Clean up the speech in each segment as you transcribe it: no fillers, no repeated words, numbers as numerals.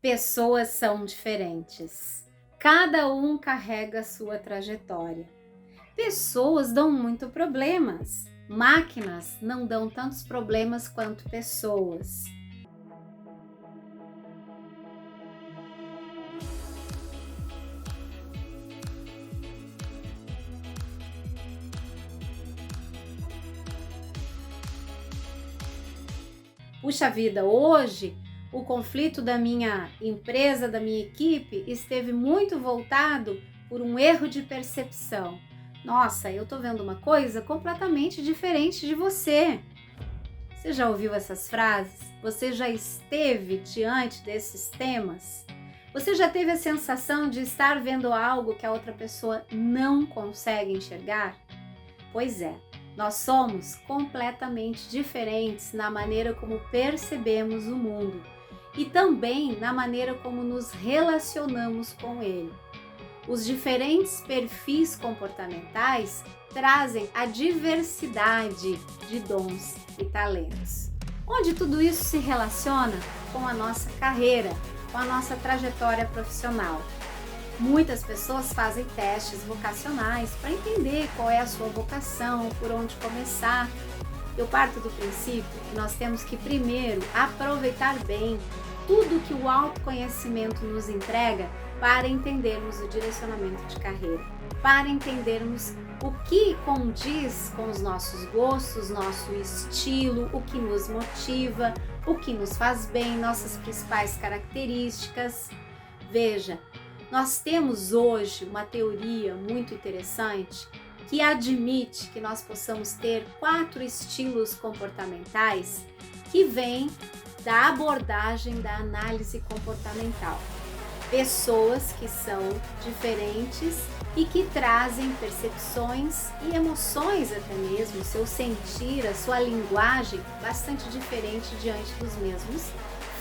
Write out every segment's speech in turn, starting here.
Pessoas são diferentes. Cada um carrega a sua trajetória. Pessoas dão muito problemas. Máquinas não dão tantos problemas quanto pessoas. Puxa vida, hoje o conflito da minha empresa, da minha equipe, esteve muito voltado por um erro de percepção. Nossa, eu tô vendo uma coisa completamente diferente de você. Você já ouviu essas frases? Você já esteve diante desses temas? Você já teve a sensação de estar vendo algo que a outra pessoa não consegue enxergar? Pois é. Nós somos completamente diferentes na maneira como percebemos o mundo e também na maneira como nos relacionamos com ele. Os diferentes perfis comportamentais trazem a diversidade de dons e talentos, onde tudo isso se relaciona com a nossa carreira, com a nossa trajetória profissional. Muitas pessoas fazem testes vocacionais para entender qual é a sua vocação, por onde começar. Eu parto do princípio que nós temos que primeiro aproveitar bem tudo que o autoconhecimento nos entrega para entendermos o direcionamento de carreira, para entendermos o que condiz com os nossos gostos, nosso estilo, o que nos motiva, o que nos faz bem, nossas principais características. Veja, nós temos hoje uma teoria muito interessante que admite que nós possamos ter 4 estilos comportamentais que vêm da abordagem da análise comportamental. Pessoas que são diferentes e que trazem percepções e emoções até mesmo, seu sentir, a sua linguagem bastante diferente diante dos mesmos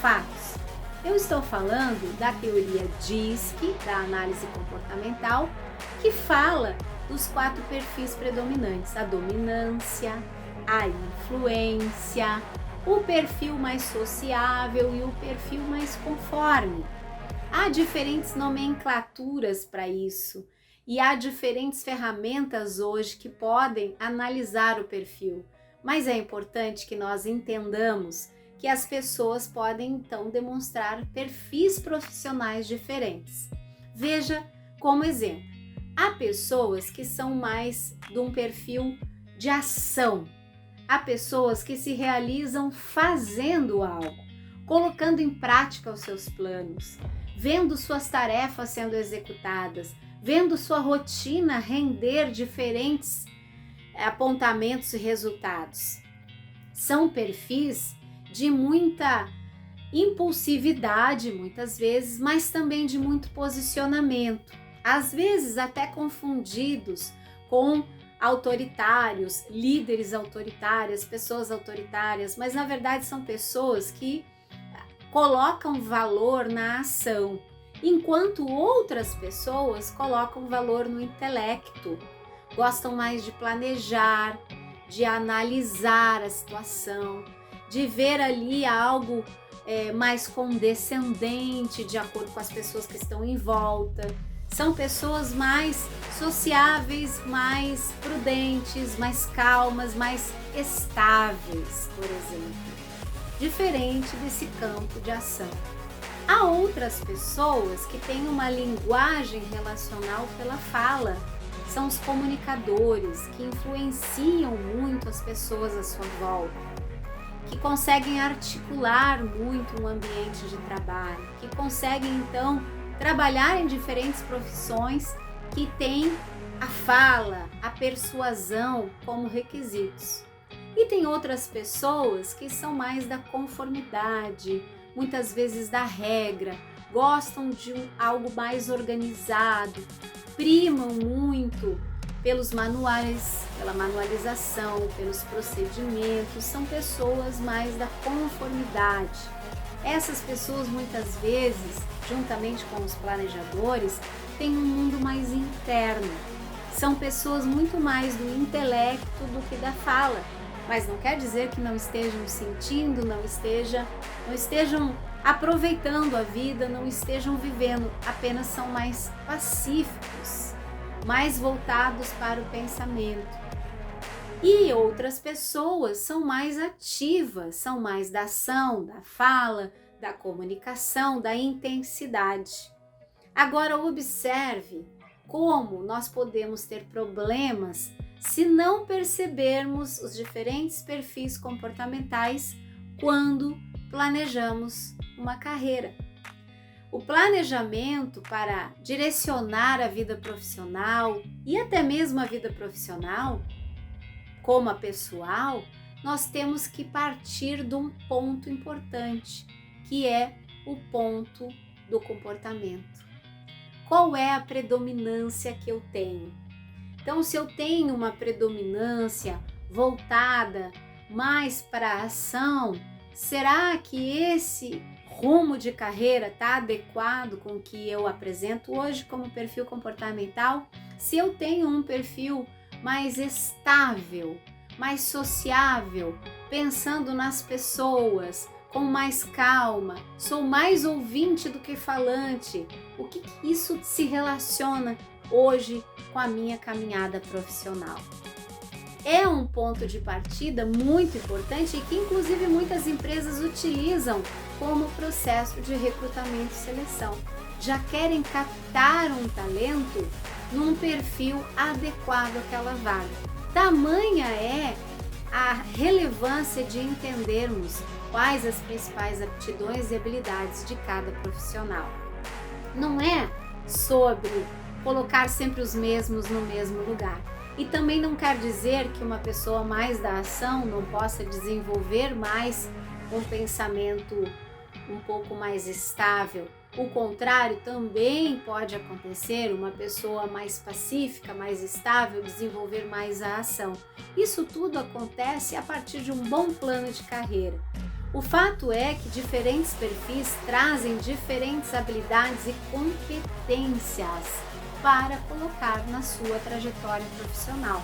fatos. Eu estou falando da teoria DISC, da análise comportamental, que fala dos 4 perfis predominantes: a dominância, a influência, o perfil mais sociável e o perfil mais conforme. Há diferentes nomenclaturas para isso e há diferentes ferramentas hoje que podem analisar o perfil, mas é importante que nós entendamos que as pessoas podem então demonstrar perfis profissionais diferentes. Veja como exemplo, há pessoas que são mais de um perfil de ação, há pessoas que se realizam fazendo algo, colocando em prática os seus planos, vendo suas tarefas sendo executadas, vendo sua rotina render diferentes apontamentos e resultados. São perfis de muita impulsividade, muitas vezes, mas também de muito posicionamento, às vezes até confundidos com autoritários, líderes autoritárias, pessoas autoritárias, mas na verdade são pessoas que colocam valor na ação, enquanto outras pessoas colocam valor no intelecto, gostam mais de planejar, de analisar a situação, de ver ali algo mais condescendente de acordo com as pessoas que estão em volta. São pessoas mais sociáveis, mais prudentes, mais calmas, mais estáveis, por exemplo. Diferente desse campo de ação. Há outras pessoas que têm uma linguagem relacional pela fala. São os comunicadores que influenciam muito as pessoas à sua volta, que conseguem articular muito um ambiente de trabalho, que conseguem então trabalhar em diferentes profissões que têm a fala, a persuasão como requisitos. E tem outras pessoas que são mais da conformidade, muitas vezes da regra, gostam de algo mais organizado, primam muito pelos manuais, pela manualização, pelos procedimentos, são pessoas mais da conformidade. Essas pessoas muitas vezes, juntamente com os planejadores, têm um mundo mais interno. São pessoas muito mais do intelecto do que da fala, mas não quer dizer que não estejam sentindo, não estejam aproveitando a vida, não estejam vivendo, apenas são mais pacíficos, mais voltados para o pensamento. E outras pessoas são mais ativas, são mais da ação, da fala, da comunicação, da intensidade. Agora observe como nós podemos ter problemas se não percebermos os diferentes perfis comportamentais quando planejamos uma carreira. O planejamento para direcionar a vida profissional e até mesmo a vida profissional, como a pessoal, nós temos que partir de um ponto importante, que é o ponto do comportamento. Qual é a predominância que eu tenho? Então, se eu tenho uma predominância voltada mais para a ação, será que esse rumo de carreira está adequado com o que eu apresento hoje como perfil comportamental? Se eu tenho um perfil mais estável, mais sociável, pensando nas pessoas, com mais calma, sou mais ouvinte do que falante, o que isso se relaciona hoje com a minha caminhada profissional? É um ponto de partida muito importante e que inclusive muitas empresas utilizam como processo de recrutamento e seleção. Já querem captar um talento num perfil adequado àquela vaga. Tamanha é a relevância de entendermos quais as principais aptidões e habilidades de cada profissional. Não é sobre colocar sempre os mesmos no mesmo lugar. E também não quer dizer que uma pessoa mais da ação não possa desenvolver mais um pensamento um pouco mais estável. O contrário também pode acontecer, uma pessoa mais pacífica, mais estável, desenvolver mais a ação. Isso tudo acontece a partir de um bom plano de carreira. O fato é que diferentes perfis trazem diferentes habilidades e competências para colocar na sua trajetória profissional.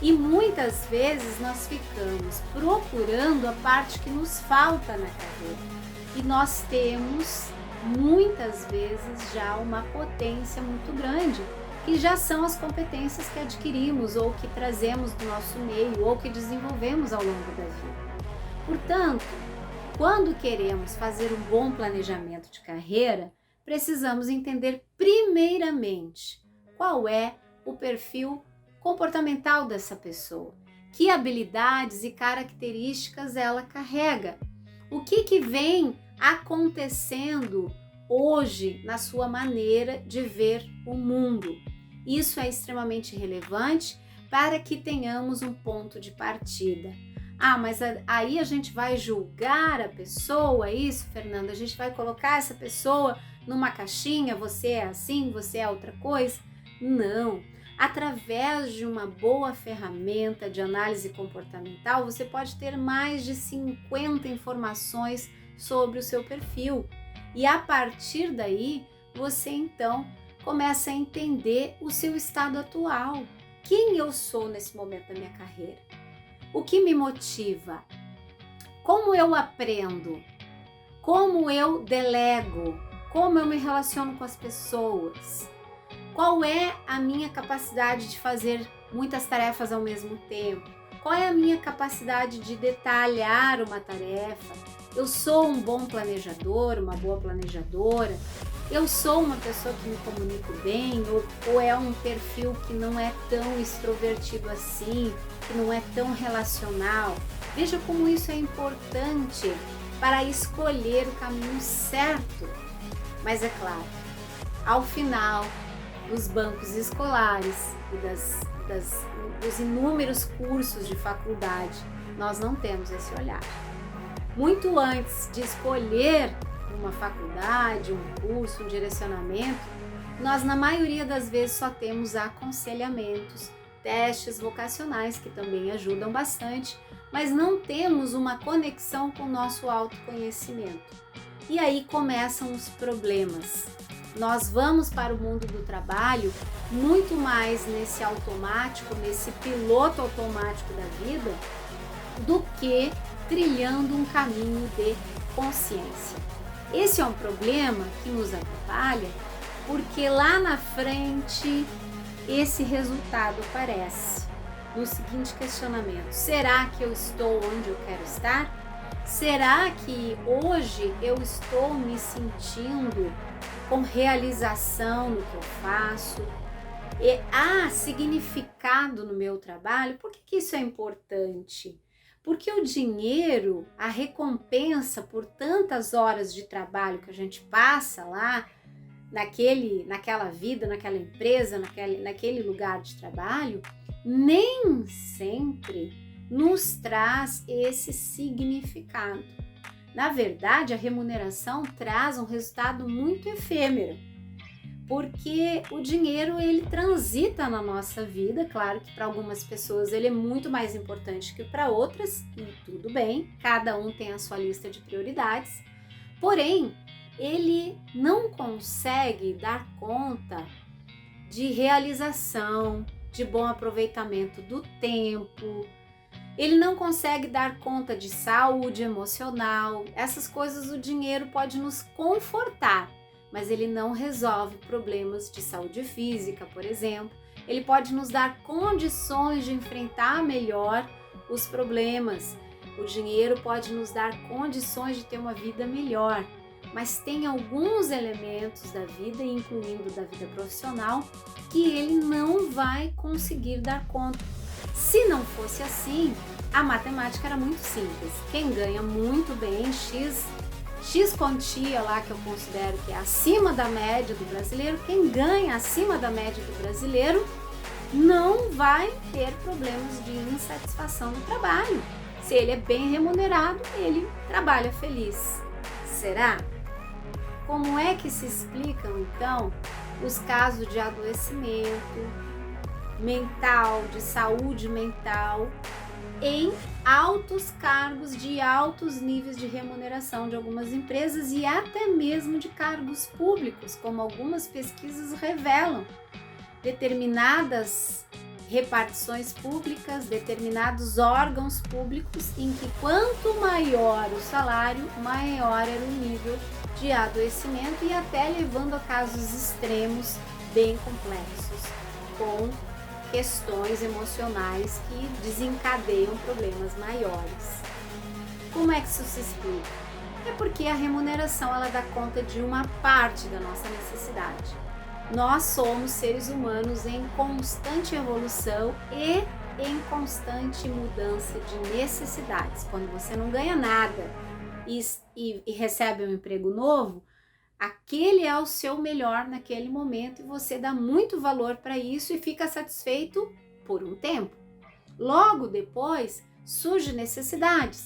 E muitas vezes nós ficamos procurando a parte que nos falta na carreira. E nós temos muitas vezes já uma potência muito grande, que já são as competências que adquirimos ou que trazemos do nosso meio ou que desenvolvemos ao longo da vida. Portanto, quando queremos fazer um bom planejamento de carreira, precisamos entender primeiramente qual é o perfil comportamental dessa pessoa, que habilidades e características ela carrega, o que vem acontecendo hoje na sua maneira de ver o mundo. Isso é extremamente relevante para que tenhamos um ponto de partida. Ah, mas aí a gente vai julgar a pessoa, isso, Fernanda? A gente vai colocar essa pessoa numa caixinha, você é assim, você é outra coisa? Não. Através de uma boa ferramenta de análise comportamental, você pode ter mais de 50 informações sobre o seu perfil. E a partir daí, você então começa a entender o seu estado atual. Quem eu sou nesse momento da minha carreira? O que me motiva? Como eu aprendo? Como eu delego? Como eu me relaciono com as pessoas? Qual é a minha capacidade de fazer muitas tarefas ao mesmo tempo? Qual é a minha capacidade de detalhar uma tarefa? Eu sou um bom planejador, uma boa planejadora? Eu sou uma pessoa que me comunico bem ou é um perfil que não é tão extrovertido assim, que não é tão relacional? Veja como isso é importante para escolher o caminho certo. Mas é claro, ao final dos bancos escolares e dos inúmeros cursos de faculdade, nós não temos esse olhar. Muito antes de escolher uma faculdade, um curso, um direcionamento, nós na maioria das vezes só temos aconselhamentos, testes vocacionais que também ajudam bastante, mas não temos uma conexão com o nosso autoconhecimento. E aí começam os problemas. Nós vamos para o mundo do trabalho muito mais nesse automático, nesse piloto automático da vida, do que trilhando um caminho de consciência. Esse é um problema que nos atrapalha porque lá na frente esse resultado aparece no seguinte questionamento: será que eu estou onde eu quero estar? Será que hoje eu estou me sentindo com realização no que eu faço? E há significado no meu trabalho? Por que isso é importante? Porque o dinheiro, a recompensa por tantas horas de trabalho que a gente passa lá, naquela vida, naquela empresa, naquele lugar de trabalho, nem sempre nos traz esse significado. Na verdade, a remuneração traz um resultado muito efêmero, porque o dinheiro ele transita na nossa vida. Claro que para algumas pessoas ele é muito mais importante que para outras, e tudo bem, cada um tem a sua lista de prioridades, porém, ele não consegue dar conta de realização, de bom aproveitamento do tempo, ele não consegue dar conta de saúde emocional. Essas coisas o dinheiro pode nos confortar, mas ele não resolve problemas de saúde física, por exemplo. Ele pode nos dar condições de enfrentar melhor os problemas. O dinheiro pode nos dar condições de ter uma vida melhor, mas tem alguns elementos da vida, incluindo da vida profissional, que ele não vai conseguir dar conta. Se não fosse assim, a matemática era muito simples. Quem ganha muito bem, X quantia lá que eu considero que é acima da média do brasileiro, quem ganha acima da média do brasileiro não vai ter problemas de insatisfação no trabalho. Se ele é bem remunerado, ele trabalha feliz. Será? Como é que se explicam, então, os casos de adoecimento mental, de saúde mental, em altos cargos de altos níveis de remuneração de algumas empresas e até mesmo de cargos públicos, como algumas pesquisas revelam? Determinadas repartições públicas, determinados órgãos públicos, em que quanto maior o salário, maior era o nível de adoecimento, e até levando a casos extremos bem complexos, com questões emocionais que desencadeiam problemas maiores. Como é que isso se explica? É porque a remuneração ela dá conta de uma parte da nossa necessidade. Nós somos seres humanos em constante evolução e em constante mudança de necessidades. Quando você não ganha nada e recebe um emprego novo, aquele é o seu melhor naquele momento e você dá muito valor para isso e fica satisfeito por um tempo. Logo depois surgem necessidades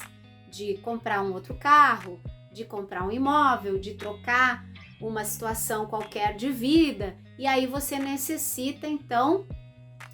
de comprar um outro carro, de comprar um imóvel, de trocar uma situação qualquer de vida, e aí você necessita então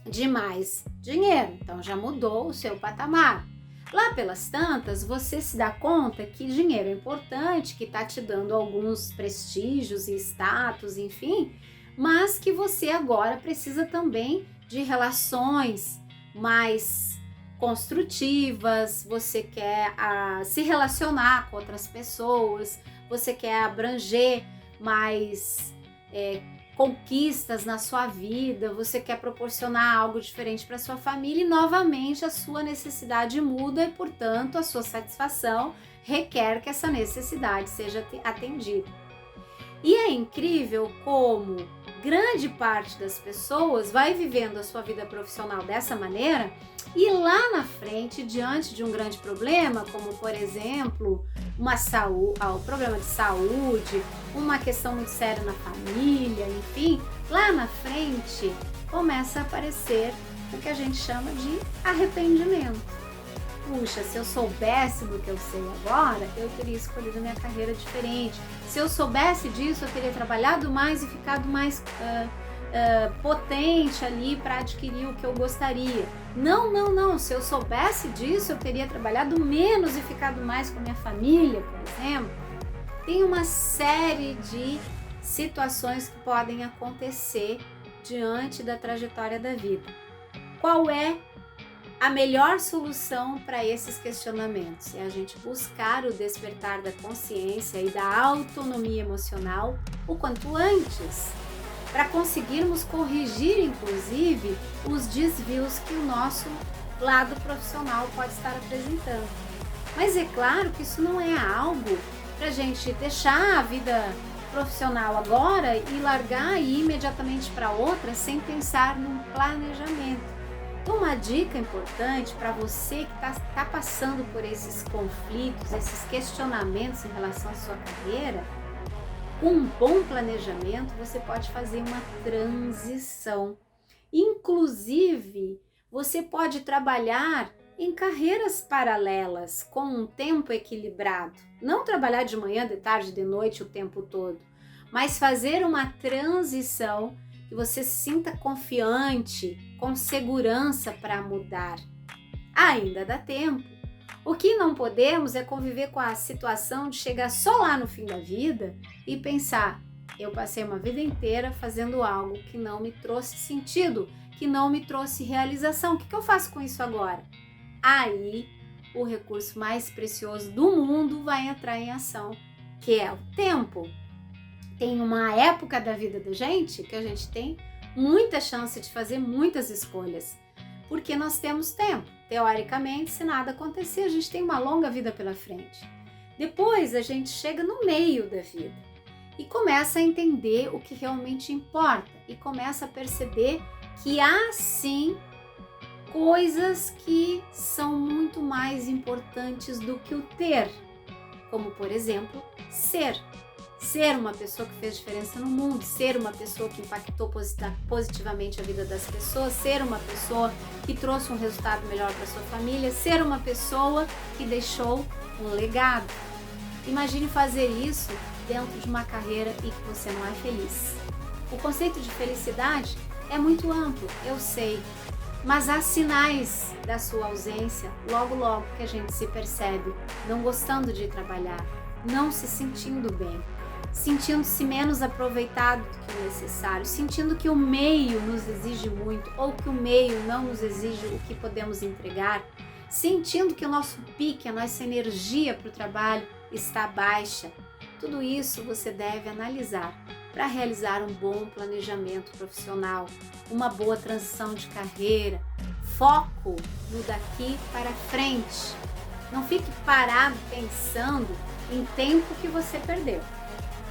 de mais dinheiro, então já mudou o seu patamar. Lá pelas tantas, você se dá conta que dinheiro é importante, que está te dando alguns prestígios e status, enfim, mas que você agora precisa também de relações mais construtivas, você quer se relacionar com outras pessoas, você quer abranger mais conquistas na sua vida, você quer proporcionar algo diferente para sua família e novamente a sua necessidade muda e, portanto, a sua satisfação requer que essa necessidade seja atendida. E é incrível como grande parte das pessoas vai vivendo a sua vida profissional dessa maneira e lá na frente, diante de um grande problema, como por exemplo, o problema de saúde, uma questão muito séria na família, enfim, lá na frente começa a aparecer o que a gente chama de arrependimento. Puxa, se eu soubesse do que eu sei agora, eu teria escolhido minha carreira diferente. Se eu soubesse disso, eu teria trabalhado mais e ficado mais potente ali para adquirir o que eu gostaria. Não. Se eu soubesse disso, eu teria trabalhado menos e ficado mais com a minha família, por exemplo. Tem uma série de situações que podem acontecer diante da trajetória da vida. Qual é A melhor solução para esses questionamentos é a gente buscar o despertar da consciência e da autonomia emocional o quanto antes, para conseguirmos corrigir, inclusive, os desvios que o nosso lado profissional pode estar apresentando. Mas é claro que isso não é algo para a gente deixar a vida profissional agora e largar e ir imediatamente para outra sem pensar num planejamento. Então, uma dica importante para você que está passando por esses conflitos, esses questionamentos em relação à sua carreira, com um bom planejamento você pode fazer uma transição. Inclusive, você pode trabalhar em carreiras paralelas, com um tempo equilibrado. Não trabalhar de manhã, de tarde, de noite o tempo todo, mas fazer uma transição que você se sinta confiante, com segurança para mudar. Ainda dá tempo. O que não podemos é conviver com a situação de chegar só lá no fim da vida e pensar: eu passei uma vida inteira fazendo algo que não me trouxe sentido, que não me trouxe realização. O que eu faço com isso agora? Aí, o recurso mais precioso do mundo vai entrar em ação, que é o tempo. Tem uma época da vida da gente que a gente tem muita chance de fazer muitas escolhas, porque nós temos tempo. Teoricamente, se nada acontecer, a gente tem uma longa vida pela frente. Depois, a gente chega no meio da vida e começa a entender o que realmente importa e começa a perceber que há sim coisas que são muito mais importantes do que o ter, como por exemplo, ser uma pessoa que fez diferença no mundo, ser uma pessoa que impactou positivamente a vida das pessoas, ser uma pessoa que trouxe um resultado melhor para sua família, ser uma pessoa que deixou um legado. Imagine fazer isso dentro de uma carreira e que você não é feliz. O conceito de felicidade é muito amplo, eu sei, mas há sinais da sua ausência logo que a gente se percebe não gostando de trabalhar, não se sentindo bem, sentindo-se menos aproveitado do que o necessário, sentindo que o meio nos exige muito ou que o meio não nos exige o que podemos entregar, sentindo que o nosso pique, a nossa energia para o trabalho está baixa. Tudo isso você deve analisar para realizar um bom planejamento profissional, uma boa transição de carreira, foco no daqui para frente. Não fique parado pensando em tempo que você perdeu.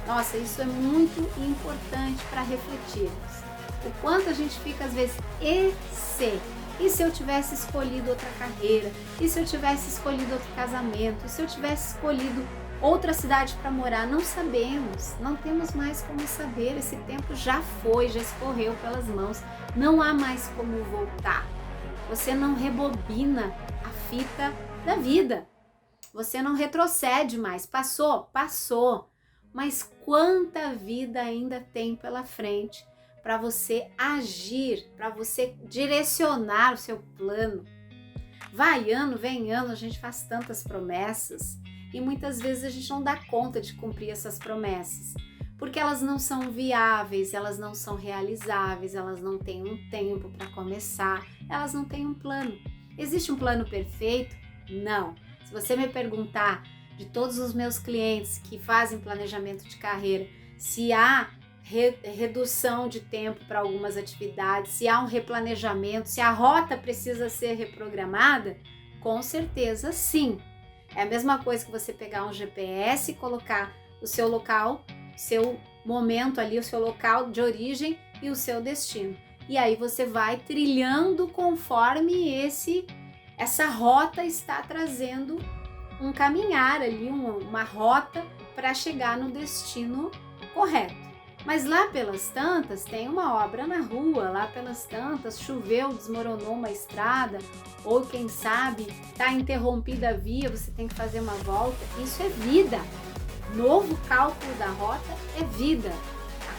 Nossa, isso é muito importante para refletirmos. O quanto a gente fica às vezes, e se eu tivesse escolhido outra carreira? E se eu tivesse escolhido outro casamento? E se eu tivesse escolhido outra cidade para morar? Não sabemos, não temos mais como saber. Esse tempo já foi, já escorreu pelas mãos. Não há mais como voltar. Você não rebobina a fita da vida. Você não retrocede mais. Passou. Mas quanta vida ainda tem pela frente para você agir, para você direcionar o seu plano. Vai ano, vem ano, a gente faz tantas promessas e muitas vezes a gente não dá conta de cumprir essas promessas, porque elas não são viáveis, elas não são realizáveis, elas não têm um tempo para começar, elas não têm um plano. Existe um plano perfeito? Não. Se você me perguntar de todos os meus clientes que fazem planejamento de carreira, se há redução de tempo para algumas atividades, se há um replanejamento, se a rota precisa ser reprogramada, com certeza sim. É a mesma coisa que você pegar um GPS e colocar o seu local, seu momento ali, o seu local de origem e o seu destino. E aí você vai trilhando conforme essa rota está trazendo um caminhar ali, uma rota para chegar no destino correto. Mas lá pelas tantas tem uma obra na rua, lá pelas tantas choveu, desmoronou uma estrada, ou quem sabe está interrompida a via, você tem que fazer uma volta. Isso é vida. Novo cálculo da rota é vida.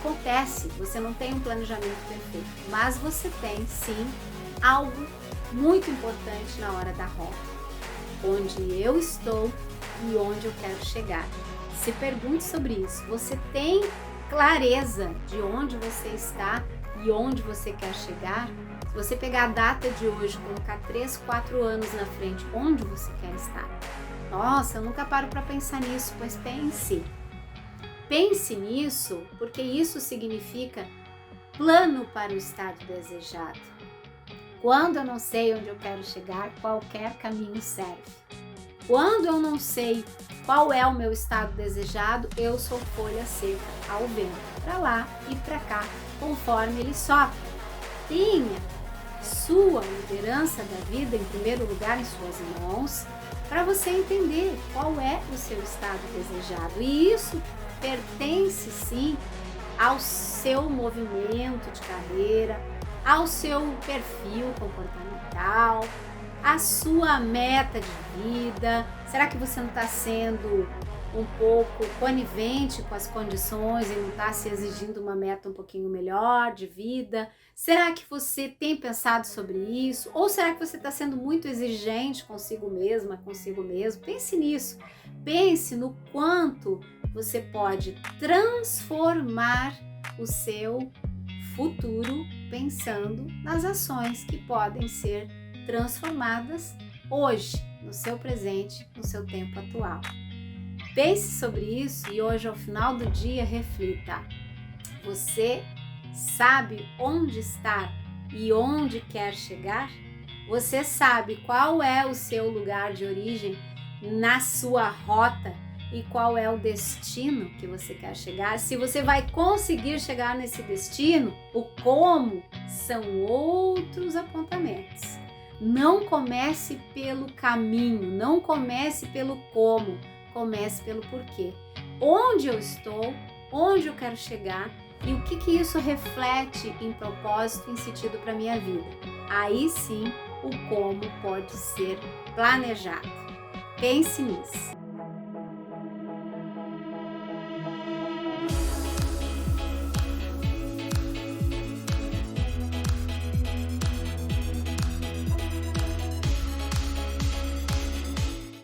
Acontece, você não tem um planejamento perfeito, mas você tem sim algo muito importante na hora da rota. Onde eu estou e onde eu quero chegar. Se pergunte sobre isso. Você tem clareza de onde você está e onde você quer chegar, se você pegar a data de hoje, colocar 3, 4 anos na frente, onde você quer estar? Nossa, eu nunca paro para pensar nisso, pois pense. Pense nisso, porque isso significa plano para o estado desejado. Quando eu não sei onde eu quero chegar, qualquer caminho serve. Quando eu não sei qual é o meu estado desejado, eu sou folha seca ao vento, para lá e para cá, conforme ele sopra. Tenha sua liderança da vida em primeiro lugar em suas mãos, para você entender qual é o seu estado desejado. E isso pertence sim ao seu movimento de carreira, ao seu perfil comportamental, à sua meta de vida. Será que você não está sendo um pouco conivente com as condições e não está se exigindo uma meta um pouquinho melhor de vida? Será que você tem pensado sobre isso? Ou será que você está sendo muito exigente consigo mesma, consigo mesmo? Pense nisso. Pense no quanto você pode transformar o seu futuro pensando nas ações que podem ser transformadas hoje, no seu presente, no seu tempo atual. Pense sobre isso e hoje, ao final do dia, reflita. Você sabe onde está e onde quer chegar? Você sabe qual é o seu lugar de origem na sua rota e qual é o destino que você quer chegar? Se você vai conseguir chegar nesse destino, o como são outros apontamentos. Não comece pelo caminho, não comece pelo como, comece pelo porquê. Onde eu estou, onde eu quero chegar e o que isso reflete em propósito, em sentido para a minha vida. Aí sim, o como pode ser planejado. Pense nisso.